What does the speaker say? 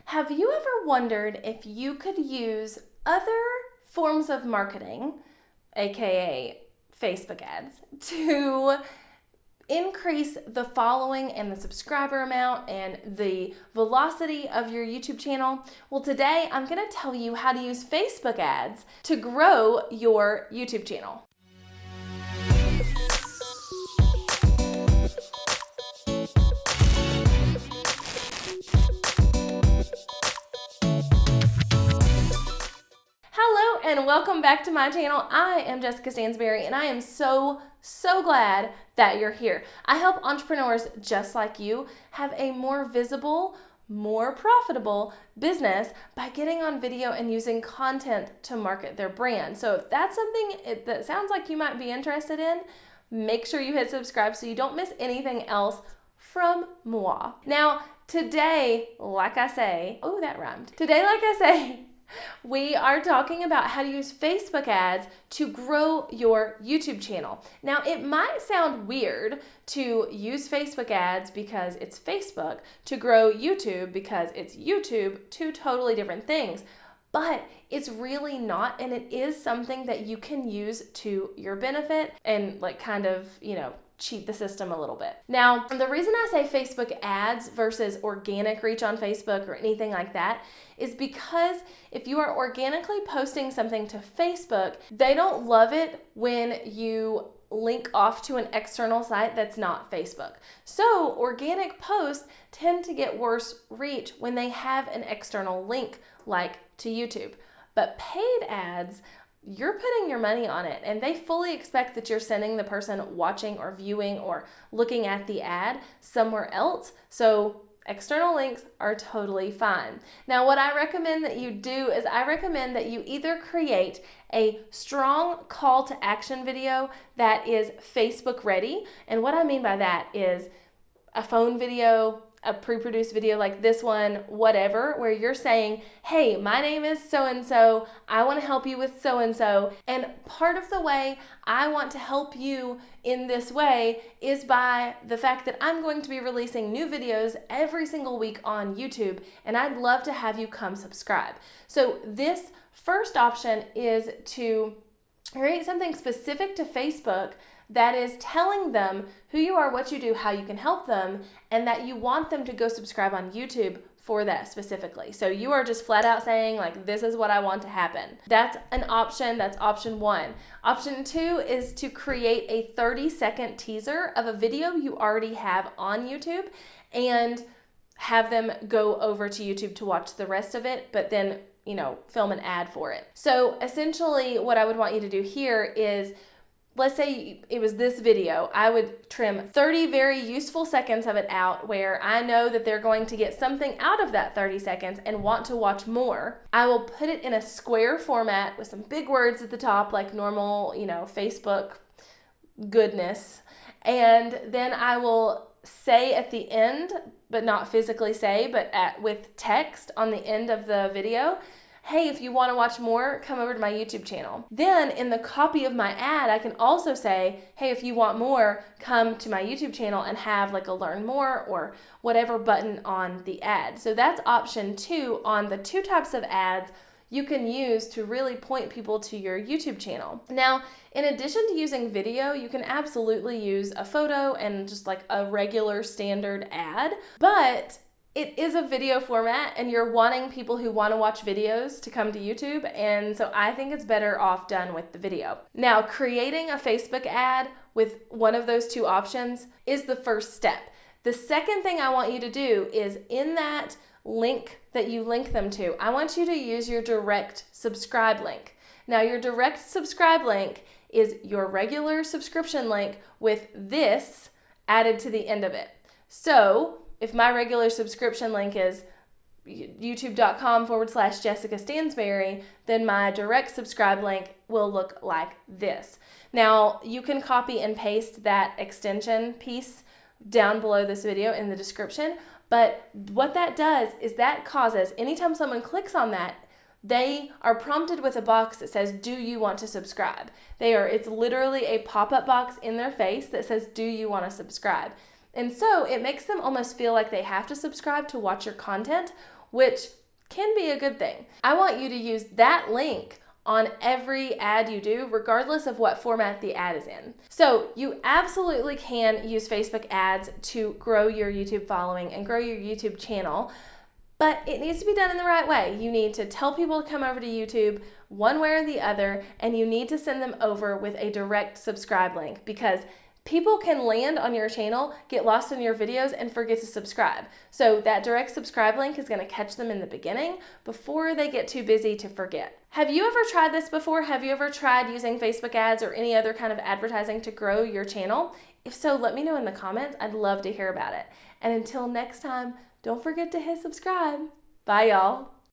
Have you ever wondered if you could use other forms of marketing, aka Facebook ads, to increase the following and the subscriber amount and the velocity of your YouTube channel? Well, today I'm going to tell you how to use Facebook ads to grow your YouTube channel. Hello and welcome back to my channel. I am Jessica Stansberry and I am so glad that you're here. I help entrepreneurs just like you have a more visible, more profitable business by getting on video and using content to market their brand. So if that's something that sounds like you might be interested in, make sure you hit subscribe so you don't miss anything else from moi. Now, today, like I say, we are talking about how to use Facebook ads to grow your YouTube channel. Now, it might sound weird to use Facebook ads because it's Facebook, to grow YouTube because it's YouTube, two totally different things. But it's really not, and it is something that you can use to your benefit and cheat the system a little bit. Now, the reason I say Facebook ads versus organic reach on Facebook or anything like that is because if you are organically posting something to Facebook, they don't love it when you link off to an external site that's not Facebook. So organic posts tend to get worse reach when they have an external link like to YouTube. But paid ads, you're putting your money on it and they fully expect that you're sending the person watching or viewing or looking at the ad somewhere else. So external links are totally fine. Now, what I recommend that you do is I recommend that you either create a strong call to action video that is Facebook ready. And what I mean by that is a phone video, a pre-produced video like this one, whatever, where you're saying, hey, my name is so-and-so, I want to help you with so-and-so, and part of the way I want to help you in this way is by the fact that I'm going to be releasing new videos every single week on YouTube, and I'd love to have you come subscribe. So this first option is to create something specific to Facebook that is telling them who you are, what you do, how you can help them, and that you want them to go subscribe on YouTube for that specifically. So you are just flat out saying, like, this is what I want to happen. That's an option. That's option one. Option two is to create a 30-second teaser of a video you already have on YouTube and have them go over to YouTube to watch the rest of it, but then, film an ad for it. So essentially what I would want you to do here is, let's say it was this video, I would trim 30 very useful seconds of it out where I know that they're going to get something out of that 30 seconds and want to watch more. I will put it in a square format with some big words at the top like normal, Facebook goodness. And then I will say at the end, but not physically say, but with text on the end of the video, hey, if you want to watch more, come over to my YouTube channel. Then in the copy of my ad, I can also say, hey, if you want more, come to my YouTube channel and have like a learn more or whatever button on the ad. So that's option two on the two types of ads you can use to really point people to your YouTube channel. Now, in addition to using video, you can absolutely use a photo and just like a regular standard ad, but it is a video format and you're wanting people who want to watch videos to come to YouTube, and so I think it's better off done with the video. Now, creating a Facebook ad with one of those two options is the first step. The second thing I want you to do is in that link that you link them to, I want you to use your direct subscribe link. Now, your direct subscribe link is your regular subscription link with this added to the end of it. So if my regular subscription link is youtube.com/Jessica Stansberry, then my direct subscribe link will look like this. Now, you can copy and paste that extension piece down below this video in the description, but what that does is that causes, anytime someone clicks on that, they are prompted with a box that says, do you want to subscribe? It's literally a pop-up box in their face that says, do you want to subscribe? And so it makes them almost feel like they have to subscribe to watch your content, which can be a good thing. I want you to use that link on every ad you do, regardless of what format the ad is in. So you absolutely can use Facebook ads to grow your YouTube following and grow your YouTube channel, but it needs to be done in the right way. You need to tell people to come over to YouTube one way or the other, and you need to send them over with a direct subscribe link, because people can land on your channel, get lost in your videos, and forget to subscribe. So that direct subscribe link is going to catch them in the beginning before they get too busy to forget. Have you ever tried this before? Have you ever tried using Facebook ads or any other kind of advertising to grow your channel? If so, let me know in the comments. I'd love to hear about it. And until next time, don't forget to hit subscribe. Bye, y'all.